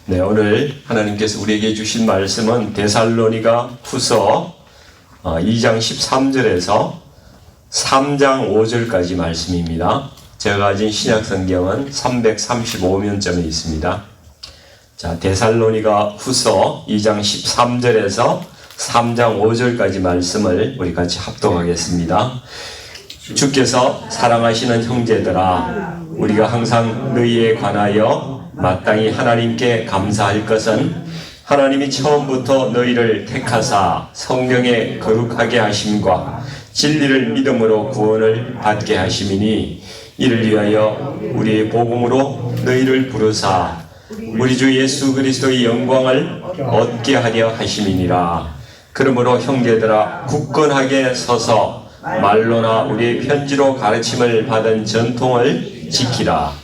네, 오늘 하나님께서 우리에게 주신 말씀은 데살로니가 후서 2장 13절에서 3장 5절까지 말씀입니다. 제가 가진 신약성경은 335면점에 있습니다. 자, 데살로니가 후서 2장 13절에서 3장 5절까지 말씀을 우리 같이 합독하겠습니다. 주께서 사랑하시는 형제들아, 우리가 항상 너희에 관하여 마땅히 하나님께 감사할 것은 하나님이 처음부터 너희를 택하사 성령에 거룩하게 하심과 진리를 믿음으로 구원을 받게 하심이니, 이를 위하여 우리의 복음으로 너희를 부르사 우리 주 예수 그리스도의 영광을 얻게 하려 하심이니라. 그러므로 형제들아, 굳건하게 서서 말로나 우리의 편지로 가르침을 받은 전통을 지키라.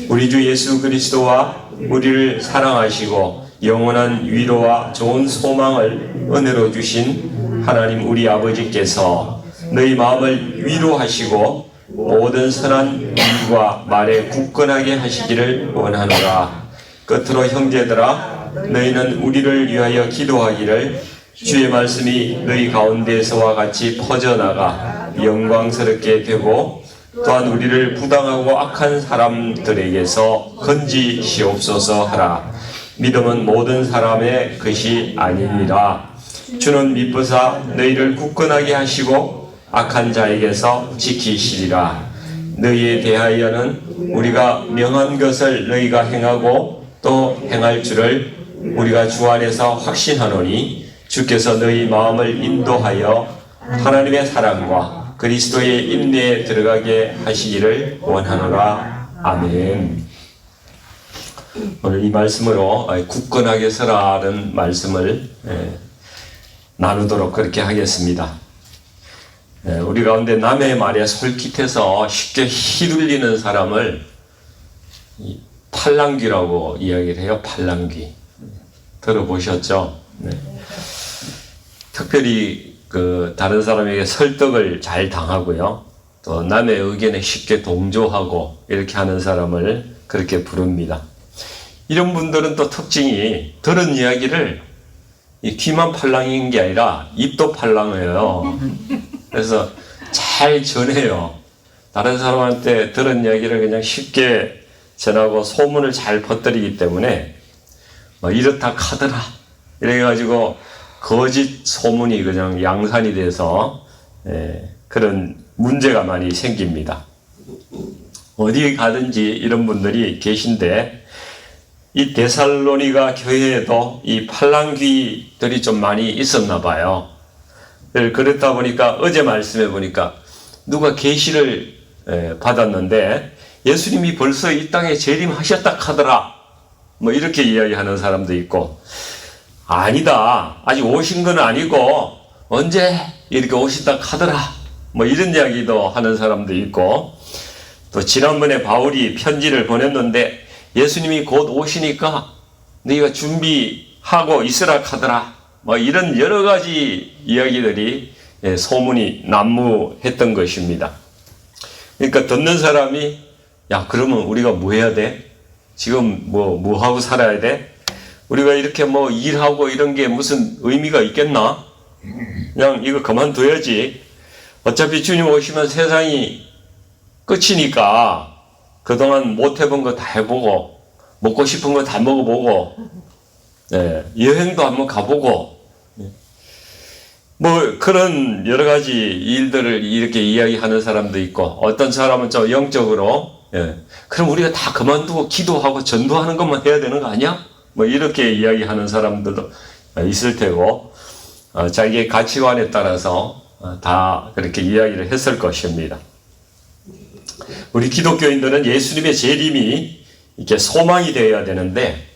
우리 주 예수 그리스도와 우리를 사랑하시고 영원한 위로와 좋은 소망을 은혜로 주신 하나님 우리 아버지께서 너희 마음을 위로하시고 모든 선한 일과 말에 굳건하게 하시기를 원하노라. 끝으로 형제들아, 너희는 우리를 위하여 기도하기를, 주의 말씀이 너희 가운데서와 같이 퍼져나가 영광스럽게 되고 또한 우리를 부당하고 악한 사람들에게서 건지시옵소서 하라. 믿음은 모든 사람의 것이 아니니라. 주는 미쁘사 너희를 굳건하게 하시고 악한 자에게서 지키시리라. 너희에 대하여는 우리가 명한 것을 너희가 행하고 또 행할 줄을 우리가 주 안에서 확신하노니, 주께서 너희 마음을 인도하여 하나님의 사랑과 그리스도의 인내에 들어가게 하시기를 원하노라. 아멘. 오늘 이 말씀으로 굳건하게 서라는 말씀을 나누도록 그렇게 하겠습니다. 우리 가운데 남의 말에 솔깃해서 쉽게 휘둘리는 사람을 팔랑귀라고 이야기를 해요. 팔랑귀. 들어보셨죠? 네. 특별히 다른 사람에게 설득을 잘 당하고요, 또 남의 의견에 쉽게 동조하고 이렇게 하는 사람을 그렇게 부릅니다. 이런 분들은 또 특징이 들은 이야기를 귀만 팔랑인 게 아니라 입도 팔랑해요. 그래서 잘 전해요. 다른 사람한테 들은 이야기를 그냥 쉽게 전하고 소문을 잘 퍼뜨리기 때문에 이렇다 카더라 이래가지고 거짓 소문이 그냥 양산이 돼서 그런 문제가 많이 생깁니다. 어디 가든지 이런 분들이 계신데, 이 데살로니가 교회에도 이 팔랑귀들이 좀 많이 있었나 봐요. 그랬다 보니까 어제 말씀해 보니까 누가 계시를 받았는데 예수님이 벌써 이 땅에 재림하셨다 하더라, 이렇게 이야기하는 사람도 있고, 아니다, 아직 오신 건 아니고 언제 이렇게 오신다 하더라, 이런 이야기도 하는 사람도 있고, 또 지난번에 바울이 편지를 보냈는데 예수님이 곧 오시니까 너희가 준비하고 있으라 하더라, 이런 여러 가지 이야기들이 소문이 난무했던 것입니다. 그러니까 듣는 사람이, 야, 그러면 우리가 뭐 해야 돼? 지금 뭐 하고 살아야 돼? 우리가 이렇게 일하고 이런 게 무슨 의미가 있겠나? 그냥 이거 그만둬야지. 어차피 주님 오시면 세상이 끝이니까 그동안 못 해본 거 다 해보고, 먹고 싶은 거 다 먹어보고, 여행도 한번 가보고, 그런 여러 가지 일들을 이렇게 이야기하는 사람도 있고, 어떤 사람은 좀 영적으로, 그럼 우리가 다 그만두고 기도하고 전도하는 것만 해야 되는 거 아니야? 이렇게 이야기하는 사람들도 있을 테고, 자기의 가치관에 따라서 다 그렇게 이야기를 했을 것입니다. 우리 기독교인들은 예수님의 재림이 이렇게 소망이 되어야 되는데,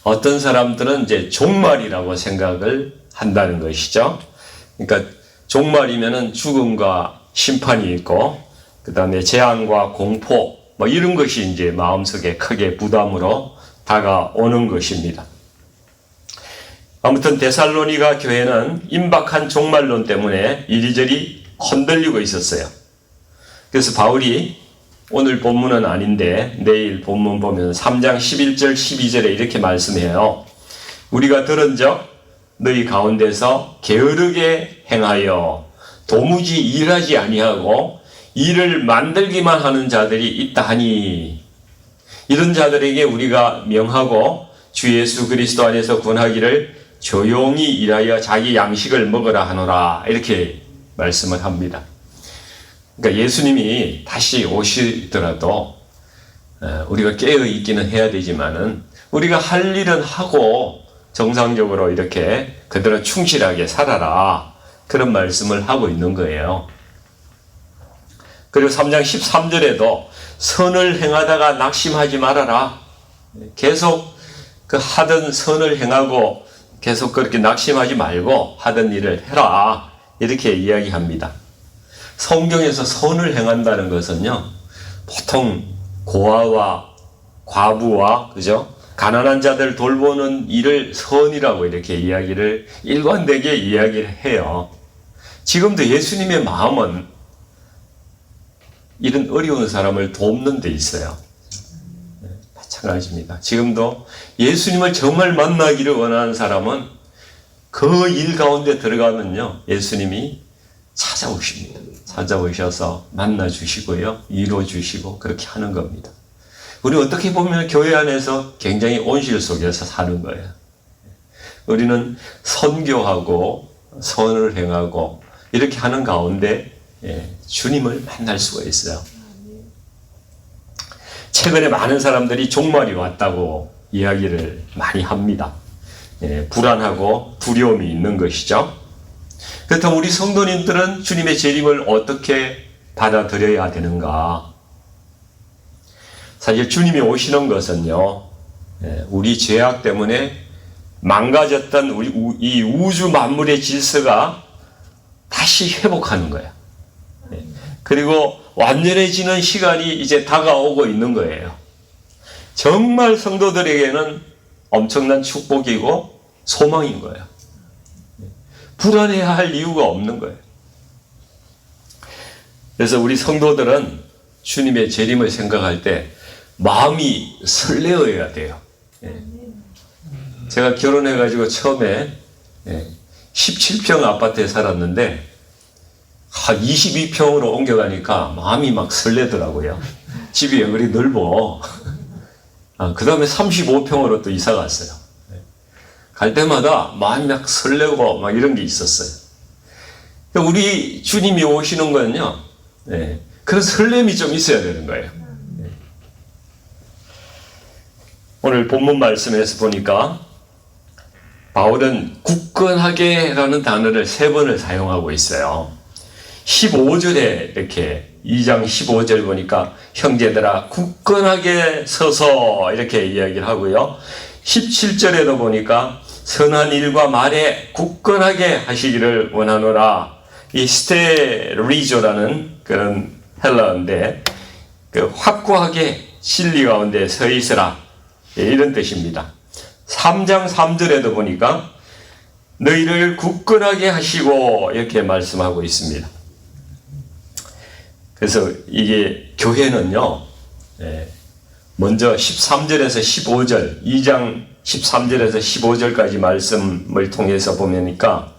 어떤 사람들은 이제 종말이라고 생각을 한다는 것이죠. 그러니까 종말이면은 죽음과 심판이 있고, 그 다음에 재앙과 공포, 이런 것이 이제 마음속에 크게 부담으로 다가오는 것입니다. 아무튼 데살로니가 교회는 임박한 종말론 때문에 이리저리 흔들리고 있었어요. 그래서 바울이 오늘 본문은 아닌데 내일 본문 보면 3장 11절 12절에 이렇게 말씀해요. 우리가 들은즉 너희 가운데서 게으르게 행하여 도무지 일하지 아니하고 일을 만들기만 하는 자들이 있다 하니 이런 자들에게 우리가 명하고 주 예수 그리스도 안에서 권하기를 조용히 일하여 자기 양식을 먹으라 하노라 이렇게 말씀을 합니다. 그러니까 예수님이 다시 오시더라도 우리가 깨어 있기는 해야 되지만은 우리가 할 일은 하고 정상적으로 이렇게 그들은 충실하게 살아라 그런 말씀을 하고 있는 거예요. 그리고 3장 13절에도 선을 행하다가 낙심하지 말아라. 계속 그 하던 선을 행하고 계속 그렇게 낙심하지 말고 하던 일을 해라 이렇게 이야기합니다. 성경에서 선을 행한다는 것은요, 보통 고아와 과부와 그죠? 가난한 자들 돌보는 일을 선이라고 이렇게 이야기를 일관되게 이야기를 해요. 지금도 예수님의 마음은 이런 어려운 사람을 돕는 데 있어요. 마찬가지입니다. 지금도 예수님을 정말 만나기를 원하는 사람은 그 일 가운데 들어가면요, 예수님이 찾아오십니다. 찾아오셔서 만나주시고요, 위로주시고 그렇게 하는 겁니다. 우리 어떻게 보면 교회 안에서 굉장히 온실 속에서 사는 거예요. 우리는 선교하고 선을 행하고 이렇게 하는 가운데 주님을 만날 수가 있어요. 최근에 많은 사람들이 종말이 왔다고 이야기를 많이 합니다. 불안하고 두려움이 있는 것이죠. 그렇다면 우리 성도님들은 주님의 재림을 어떻게 받아들여야 되는가? 사실 주님이 오시는 것은요, 우리 죄악 때문에 망가졌던 우리 이 우주 만물의 질서가 다시 회복하는 거예요. 그리고 완전해지는 시간이 이제 다가오고 있는 거예요. 정말 성도들에게는 엄청난 축복이고 소망인 거예요. 불안해야 할 이유가 없는 거예요. 그래서 우리 성도들은 주님의 재림을 생각할 때 마음이 설레어야 돼요. 제가 결혼해가지고 처음에 17평 아파트에 살았는데 22평으로 옮겨가니까 마음이 막 설레더라고요. 집이 그리 넓어. 그 다음에 35평으로 또 이사 갔어요. 갈 때마다 마음이 막 설레고 막 이런 게 있었어요. 우리 주님이 오시는 거는요, 그런 설렘이 좀 있어야 되는 거예요. 오늘 본문 말씀에서 보니까 바울은 굳건하게 라는 단어를 3번을 사용하고 있어요. 15절에 이렇게 2장 15절 보니까 형제들아 굳건하게 서서 이렇게 이야기를 하고요. 17절에도 보니까 선한 일과 말에 굳건하게 하시기를 원하노라. 이 스테리조라는 그런 헬라어인데 그 확고하게 진리 가운데 서 있으라 이런 뜻입니다. 3장 3절에도 보니까 너희를 굳건하게 하시고 이렇게 말씀하고 있습니다. 그래서 이게 교회는요, 먼저 13절에서 15절, 2장 13절에서 15절까지 말씀을 통해서 보니까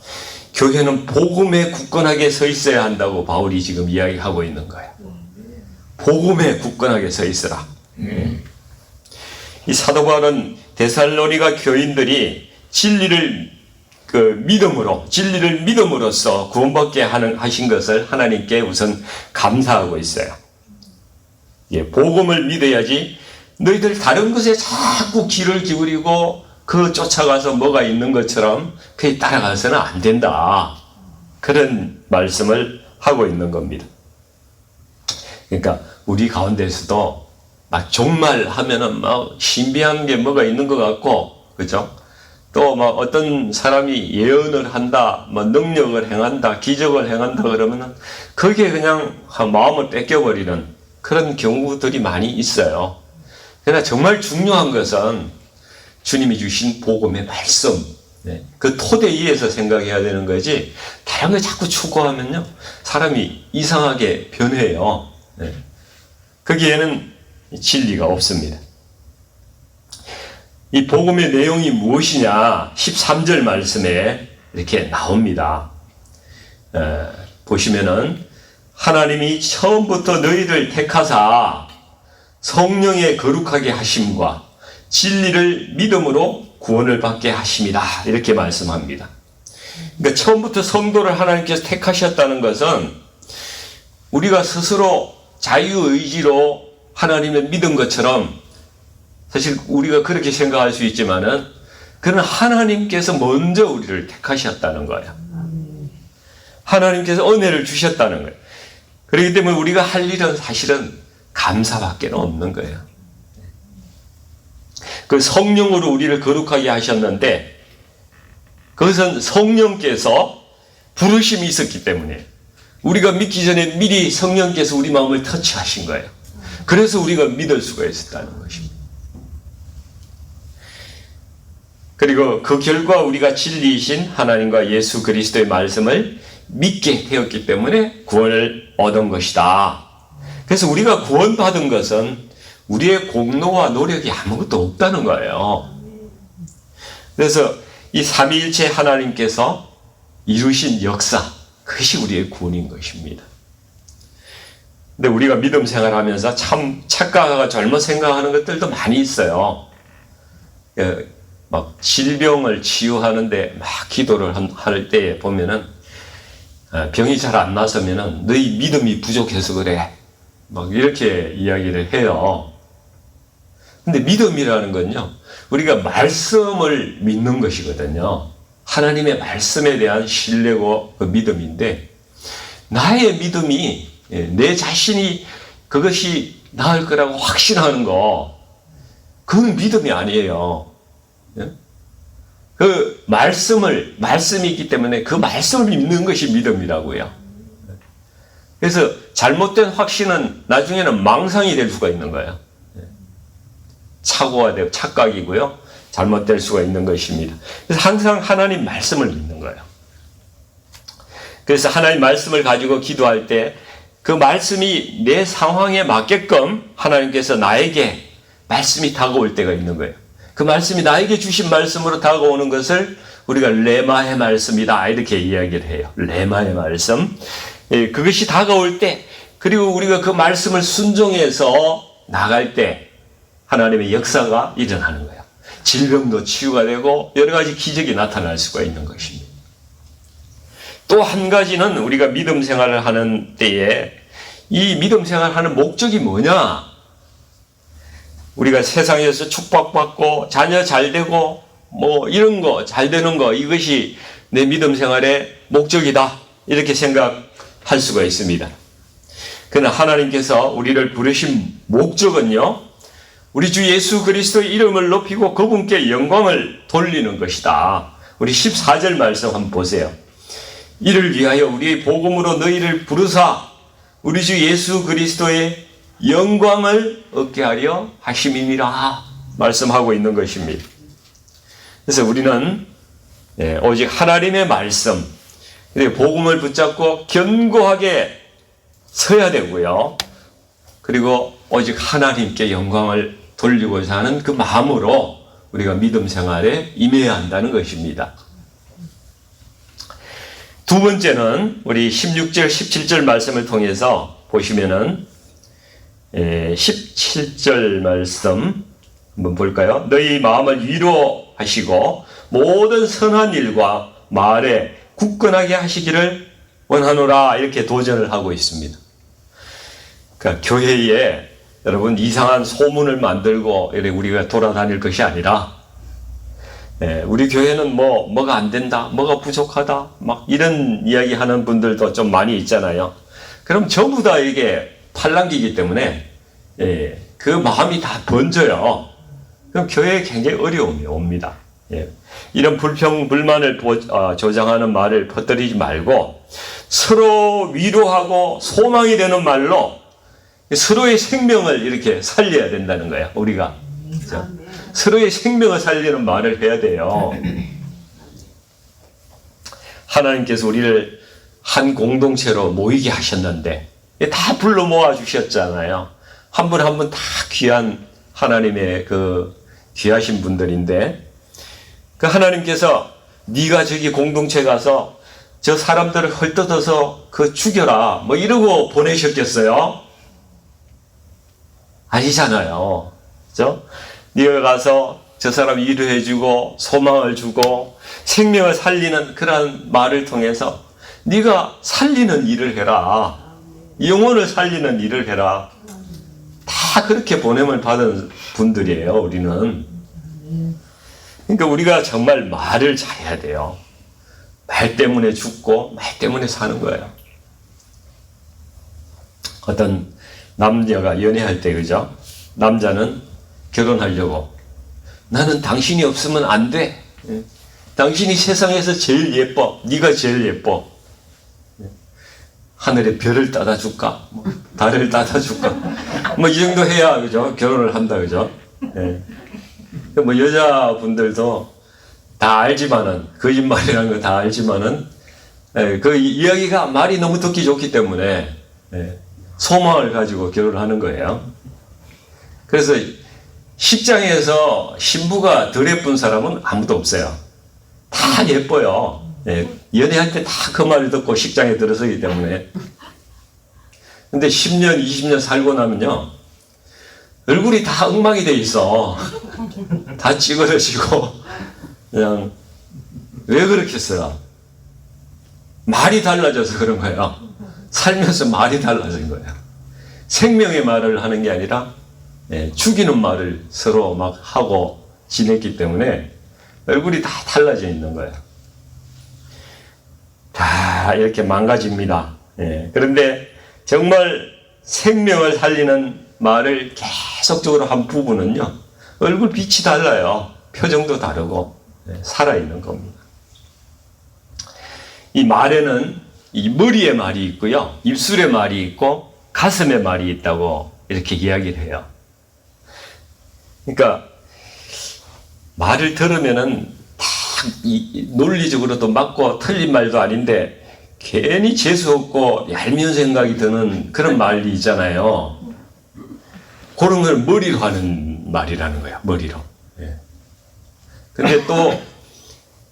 교회는 복음에 굳건하게 서 있어야 한다고 바울이 지금 이야기하고 있는 거예요. 복음에 굳건하게 서 있으라. 이 사도 바울은 데살로니가 교인들이 진리를 믿음으로써 구원받게 하신 것을 하나님께 우선 감사하고 있어요. 복음을 믿어야지 너희들 다른 것에 자꾸 귀를 기울이고 그 쫓아가서 뭐가 있는 것처럼 그에 따라가서는 안 된다. 그런 말씀을 하고 있는 겁니다. 그러니까 우리 가운데서도 막 종말 하면은 막 신비한 게 뭐가 있는 것 같고, 그죠? 또 막 어떤 사람이 예언을 한다, 뭐 능력을 행한다, 기적을 행한다 그러면은 거기에 그냥 마음을 뺏겨버리는 그런 경우들이 많이 있어요. 그러나 정말 중요한 것은 주님이 주신 복음의 말씀, 그 토대 위에서 생각해야 되는 거지, 다른 걸 자꾸 추구하면요, 사람이 이상하게 변해요. 거기에는 진리가 없습니다. 이 복음의 내용이 무엇이냐? 13절 말씀에 이렇게 나옵니다. 보시면은 하나님이 처음부터 너희를 택하사 성령의 거룩하게 하심과 진리를 믿음으로 구원을 받게 하심이다. 이렇게 말씀합니다. 그러니까 처음부터 성도를 하나님께서 택하셨다는 것은 우리가 스스로 자유의지로 하나님을 믿은 것처럼 사실 우리가 그렇게 생각할 수 있지만은 그는 하나님께서 먼저 우리를 택하셨다는 거예요. 하나님께서 은혜를 주셨다는 거예요. 그렇기 때문에 우리가 할 일은 사실은 감사밖에 없는 거예요. 그 성령으로 우리를 거룩하게 하셨는데 그것은 성령께서 부르심이 있었기 때문에 우리가 믿기 전에 미리 성령께서 우리 마음을 터치하신 거예요. 그래서 우리가 믿을 수가 있었다는 것입니다. 그리고 그 결과 우리가 진리이신 하나님과 예수 그리스도의 말씀을 믿게 되었기 때문에 구원을 얻은 것이다. 그래서 우리가 구원받은 것은 우리의 공로와 노력이 아무것도 없다는 거예요. 그래서 이 삼위일체 하나님께서 이루신 역사, 그것이 우리의 구원인 것입니다. 근데 우리가 믿음 생활하면서 참 착각하고 잘못 생각하는 것들도 많이 있어요. 막 질병을 치유하는데 막 기도를 할 때에 보면은 병이 잘 안 나서면은 너희 믿음이 부족해서 그래. 막 이렇게 이야기를 해요. 근데 믿음이라는 건요, 우리가 말씀을 믿는 것이거든요. 하나님의 말씀에 대한 신뢰고 그 믿음인데, 나의 믿음이 내 자신이 그것이 나을 거라고 확신하는 거, 그건 믿음이 아니에요. 그 말씀이 있기 때문에 그 말씀을 믿는 것이 믿음이라고요. 그래서 잘못된 확신은 나중에는 망상이 될 수가 있는 거예요. 착오가 되고 착각이고요. 잘못될 수가 있는 것입니다. 그래서 항상 하나님 말씀을 믿는 거예요. 그래서 하나님 말씀을 가지고 기도할 때 그 말씀이 내 상황에 맞게끔 하나님께서 나에게 말씀이 다가올 때가 있는 거예요. 그 말씀이 나에게 주신 말씀으로 다가오는 것을 우리가 레마의 말씀이다 이렇게 이야기를 해요. 레마의 말씀. 그것이 다가올 때, 그리고 우리가 그 말씀을 순종해서 나갈 때 하나님의 역사가 일어나는 거예요. 질병도 치유가 되고 여러 가지 기적이 나타날 수가 있는 것입니다. 또 한 가지는 우리가 믿음 생활을 하는 때에 이 믿음 생활을 하는 목적이 뭐냐? 우리가 세상에서 축복받고 자녀 잘 되고 뭐 이런 거 잘 되는 거, 이것이 내 믿음 생활의 목적이다 이렇게 생각할 수가 있습니다. 그러나 하나님께서 우리를 부르신 목적은요, 우리 주 예수 그리스도의 이름을 높이고 그분께 영광을 돌리는 것이다. 우리 14절 말씀 한번 보세요. 이를 위하여 우리의 복음으로 너희를 부르사 우리 주 예수 그리스도의 영광을 얻게 하려 하심이니라 말씀하고 있는 것입니다. 그래서 우리는 오직 하나님의 말씀, 복음을 붙잡고 견고하게 서야 되고요. 그리고 오직 하나님께 영광을 돌리고자 하는 그 마음으로 우리가 믿음 생활에 임해야 한다는 것입니다. 두 번째는 우리 16절, 17절 말씀을 통해서 보시면은 17절 말씀 한번 볼까요? 너희 마음을 위로하시고 모든 선한 일과 말에 굳건하게 하시기를 원하노라 이렇게 도전을 하고 있습니다. 그러니까 교회에 여러분 이상한 소문을 만들고 우리가 돌아다닐 것이 아니라 우리 교회는 뭐가 안 된다, 뭐가 부족하다, 막 이런 이야기 하는 분들도 좀 많이 있잖아요. 그럼 전부 다 이게 팔랑귀기 때문에 그 마음이 다 번져요. 그럼 교회에 굉장히 어려움이 옵니다. 이런 불평, 불만을 조장하는 말을 퍼뜨리지 말고 서로 위로하고 소망이 되는 말로 서로의 생명을 이렇게 살려야 된다는 거예요. 우리가. 그렇죠? 서로의 생명을 살리는 말을 해야 돼요. 하나님께서 우리를 한 공동체로 모이게 하셨는데 다 불러 모아 주셨잖아요. 한 분 한 분 다 귀한 하나님의 그 귀하신 분들인데, 그 하나님께서 네가 저기 공동체 가서 저 사람들을 헐뜯어서 그 죽여라 뭐 이러고 보내셨겠어요? 아니잖아요. 그죠? 네가 가서 저 사람 위로해주고 소망을 주고 생명을 살리는 그런 말을 통해서 네가 살리는 일을 해라. 영혼을 살리는 일을 해라. 다 그렇게 보냄을 받은 분들이에요, 우리는. 그러니까 우리가 정말 말을 잘해야 돼요. 말 때문에 죽고 말 때문에 사는 거예요. 어떤 남자가 연애할 때, 그죠? 남자는 결혼하려고 나는 당신이 없으면 안 돼. 당신이 세상에서 제일 예뻐. 네가 제일 예뻐. 하늘에 별을 따다 줄까? 달을 따다 줄까? 뭐 이 정도 해야, 그죠? 결혼을 한다, 그죠? 예. 뭐 여자분들도 다 알지만은, 거짓말이라는 거 다 알지만은, 예, 그 이야기가 말이 너무 듣기 좋기 때문에, 예, 소망을 가지고 결혼을 하는 거예요. 그래서 식장에서 신부가 덜 예쁜 사람은 아무도 없어요. 다 예뻐요. 예, 연애할 때 다 그 말을 듣고 식장에 들어서기 때문에. 근데 10년, 20년 살고 나면요, 얼굴이 다 엉망이 돼 있어. 다 찌그러지고, 그냥, 왜 그렇겠어요? 말이 달라져서 그런 거예요. 살면서 말이 달라진 거예요. 생명의 말을 하는 게 아니라, 예, 죽이는 말을 서로 막 하고 지냈기 때문에 얼굴이 다 달라져 있는 거예요. 다 이렇게 망가집니다. 예, 그런데 정말 생명을 살리는 말을 계속적으로 한 부분은요, 얼굴 빛이 달라요. 표정도 다르고, 예, 살아있는 겁니다. 이 말에는 이 머리에 말이 있고요, 입술에 말이 있고, 가슴에 말이 있다고 이렇게 이야기를 해요. 그러니까 말을 들으면은 다 논리적으로도 맞고 틀린 말도 아닌데 괜히 재수없고 얄미운 생각이 드는 그런 말이 있잖아요. 그런 걸 머리로 하는 말이라는 거야, 머리로. 예. 근데 또,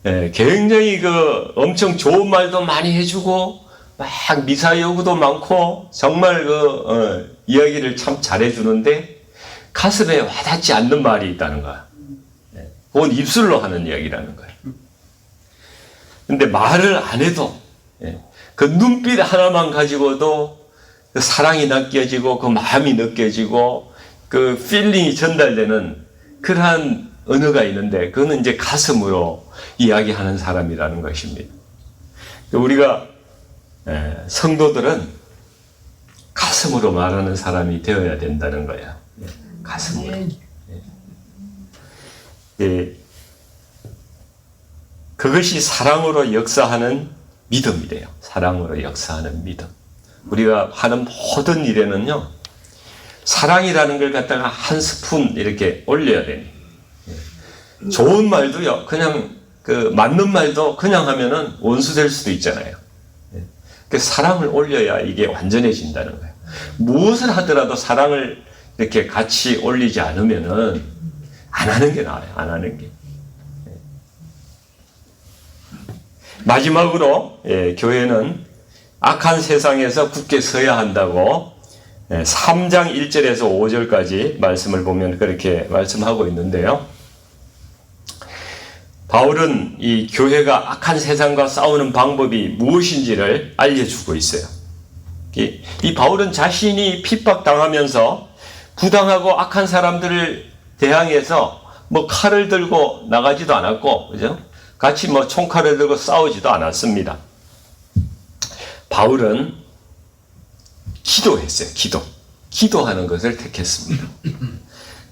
예, 굉장히 그 엄청 좋은 말도 많이 해주고 막 미사 여구도 많고 정말 그 이야기를 참 잘해주는데 가슴에 와닿지 않는 말이 있다는 거야. 예. 그건 입술로 하는 이야기라는 거야. 근데 말을 안 해도, 예, 그 눈빛 하나만 가지고도 그 사랑이 느껴지고 그 마음이 느껴지고 그 필링이 전달되는 그러한 언어가 있는데, 그거는 이제 가슴으로 이야기하는 사람이라는 것입니다. 우리가 성도들은 가슴으로 말하는 사람이 되어야 된다는 거야. 가슴으로. 예. 그것이 사랑으로 역사하는 믿음이래요. 사랑으로 역사하는 믿음. 우리가 하는 모든 일에는요, 사랑이라는 걸 갖다가 한 스푼 이렇게 올려야 돼요. 좋은 말도요, 그냥 그 맞는 말도 그냥 하면은 원수 될 수도 있잖아요. 그 사랑을 올려야 이게 완전해진다는 거예요. 무엇을 하더라도 사랑을 이렇게 같이 올리지 않으면은 안 하는 게 나아요. 안 하는 게. 마지막으로, 예, 교회는 악한 세상에서 굳게 서야 한다고 3장 1절에서 5절까지 말씀을 보면 그렇게 말씀하고 있는데요. 바울은 이 교회가 악한 세상과 싸우는 방법이 무엇인지를 알려주고 있어요. 이 바울은 자신이 핍박당하면서 부당하고 악한 사람들을 대항해서 뭐 칼을 들고 나가지도 않았고, 그죠? 같이 뭐 총칼을 들고 싸우지도 않았습니다. 바울은 기도했어요. 기도하는 것을 택했습니다.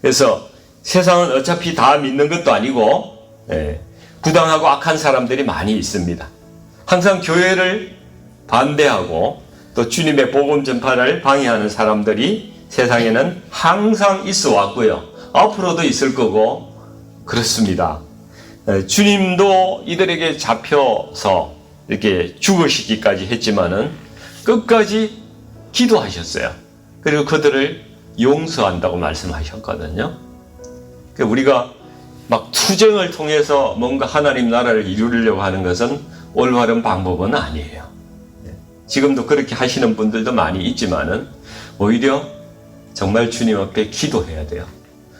그래서 세상은 어차피 다 믿는 것도 아니고, 예, 부당하고 악한 사람들이 많이 있습니다. 항상 교회를 반대하고 또 주님의 복음 전파를 방해하는 사람들이 세상에는 항상 있어 왔고요. 앞으로도 있을 거고 그렇습니다. 주님도 이들에게 잡혀서 이렇게 죽으시기까지 했지만은 끝까지 기도하셨어요. 그리고 그들을 용서한다고 말씀하셨거든요. 우리가 막 투쟁을 통해서 뭔가 하나님 나라를 이루려고 하는 것은 올바른 방법은 아니에요. 지금도 그렇게 하시는 분들도 많이 있지만은 오히려 정말 주님 앞에 기도해야 돼요.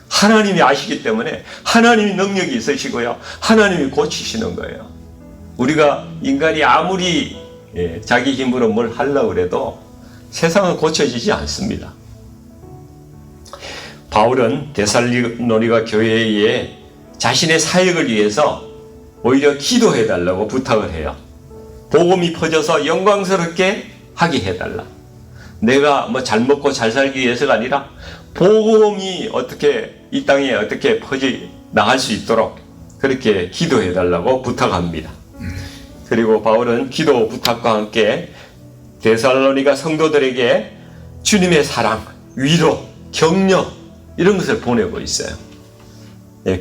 하나님이 아시기 때문에 하나님이 능력이 있으시고요. 하나님이 고치시는 거예요. 우리가 인간이 아무리 자기 힘으로 뭘 하려고 해도 세상은 고쳐지지 않습니다. 바울은 데살로니가 교회에 자신의 사역을 위해서 오히려 기도해 달라고 부탁을 해요. 복음이 퍼져서 영광스럽게 하게 해달라. 내가 뭐 잘 먹고 잘 살기 위해서가 아니라 복음이 어떻게 이 땅에 어떻게 퍼지 나갈 수 있도록 그렇게 기도해 달라고 부탁합니다. 그리고 바울은 기도 부탁과 함께 데살로니가 성도들에게 주님의 사랑, 위로, 격려 이런 것을 보내고 있어요.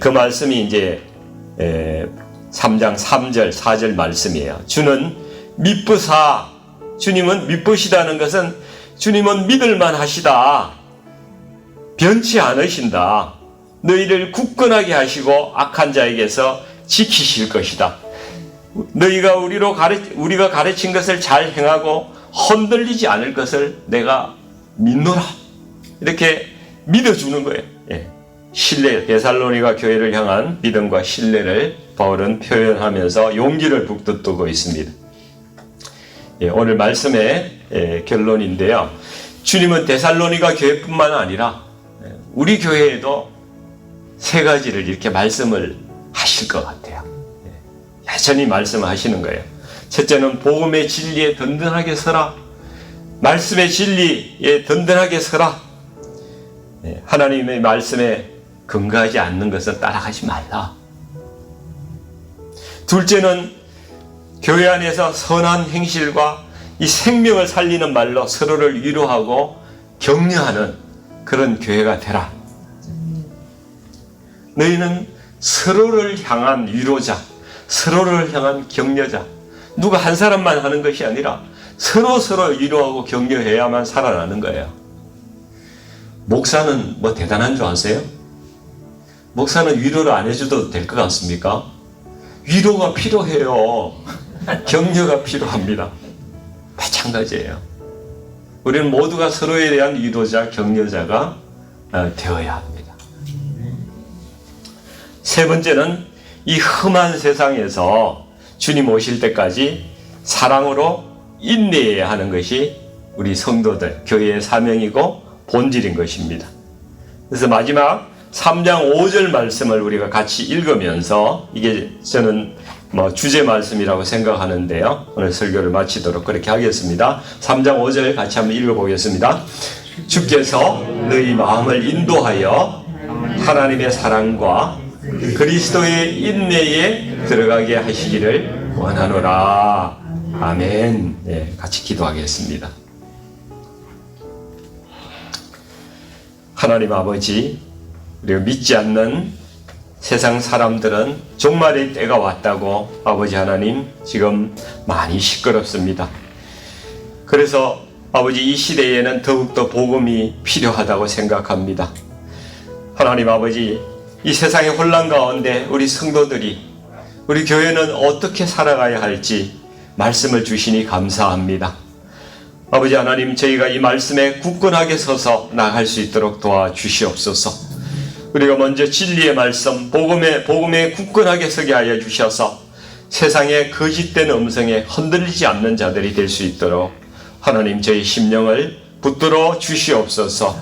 그 말씀이 이제 3장 3절 4절 말씀이에요. 주는 미쁘사, 주님은 미쁘시다는 것은 주님은 믿을만 하시다. 변치 않으신다. 너희를 굳건하게 하시고 악한 자에게서 지키실 것이다. 너희가 우리가 가르친 것을 잘 행하고 흔들리지 않을 것을 내가 믿노라. 이렇게 믿어주는 거예요. 신뢰, 데살로니가 교회를 향한 믿음과 신뢰를 바울은 표현하면서 용기를 북돋우고 있습니다. 오늘 말씀의 결론인데요. 주님은 데살로니가 교회뿐만 아니라 우리 교회에도 세 가지를 이렇게 말씀을 하실 것 같아요. 여전히 말씀하시는 거예요. 첫째는 복음의 진리에 든든하게 서라. 말씀의 진리에 든든하게 서라. 하나님의 말씀에 근거하지 않는 것은 따라가지 말라. 둘째는 교회 안에서 선한 행실과 이 생명을 살리는 말로 서로를 위로하고 격려하는 그런 교회가 되라. 너희는 서로를 향한 위로자, 서로를 향한 격려자. 누가 한 사람만 하는 것이 아니라 서로 위로하고 격려해야만 살아나는 거예요. 목사는 뭐 대단한 줄 아세요? 목사는 위로를 안 해줘도 될 것 같습니까? 위로가 필요해요. 격려가 필요합니다. 마찬가지예요. 우리는 모두가 서로에 대한 위로자, 격려자가 되어야 합니다. 세 번째는 이 험한 세상에서 주님 오실 때까지 사랑으로 인내해야 하는 것이 우리 성도들, 교회의 사명이고 본질인 것입니다. 그래서 마지막 3장 5절 말씀을 우리가 같이 읽으면서 이게 저는 주제 말씀이라고 생각하는데요. 오늘 설교를 마치도록 그렇게 하겠습니다. 3장 5절 같이 한번 읽어보겠습니다. 주께서 너희 마음을 인도하여 하나님의 사랑과 그리스도의 인내에 들어가게 하시기를 원하노라. 아멘. 같이 기도하겠습니다. 하나님 아버지, 우리가 믿지 않는 세상 사람들은 종말의 때가 왔다고 아버지 하나님 지금 많이 시끄럽습니다. 그래서 아버지 이 시대에는 더욱더 복음이 필요하다고 생각합니다. 하나님 아버지, 이 세상의 혼란 가운데 우리 성도들이, 우리 교회는 어떻게 살아가야 할지 말씀을 주시니 감사합니다. 아버지 하나님, 저희가 이 말씀에 굳건하게 서서 나갈 수 있도록 도와주시옵소서. 우리가 먼저 진리의 말씀, 복음에 굳건하게 서게 하여 주셔서 세상의 거짓된 음성에 흔들리지 않는 자들이 될 수 있도록 하나님 저희 심령을 붙들어 주시옵소서.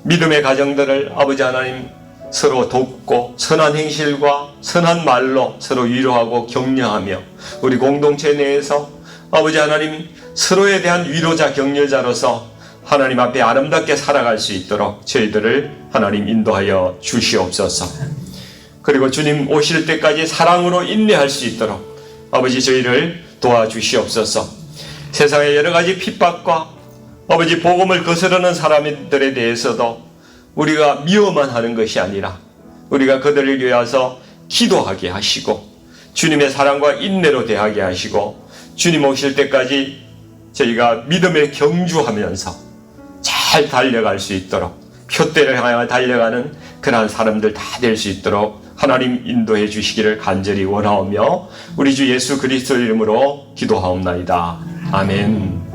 믿음의 가정들을 아버지 하나님 서로 돕고 선한 행실과 선한 말로 서로 위로하고 격려하며 우리 공동체 내에서 아버지 하나님 서로에 대한 위로자 격려자로서 하나님 앞에 아름답게 살아갈 수 있도록 저희들을 하나님 인도하여 주시옵소서. 그리고 주님 오실 때까지 사랑으로 인내할 수 있도록 아버지 저희를 도와주시옵소서. 세상의 여러 가지 핍박과 아버지 복음을 거스르는 사람들에 대해서도 우리가 미워만 하는 것이 아니라 우리가 그들을 위하여 기도하게 하시고 주님의 사랑과 인내로 대하게 하시고 주님 오실 때까지 저희가 믿음에 경주하면서 잘 달려갈 수 있도록 표대를 향해 달려가는 그러한 사람들 다 될 수 있도록 하나님 인도해 주시기를 간절히 원하오며 우리 주 예수 그리스도 이름으로 기도하옵나이다. 아멘.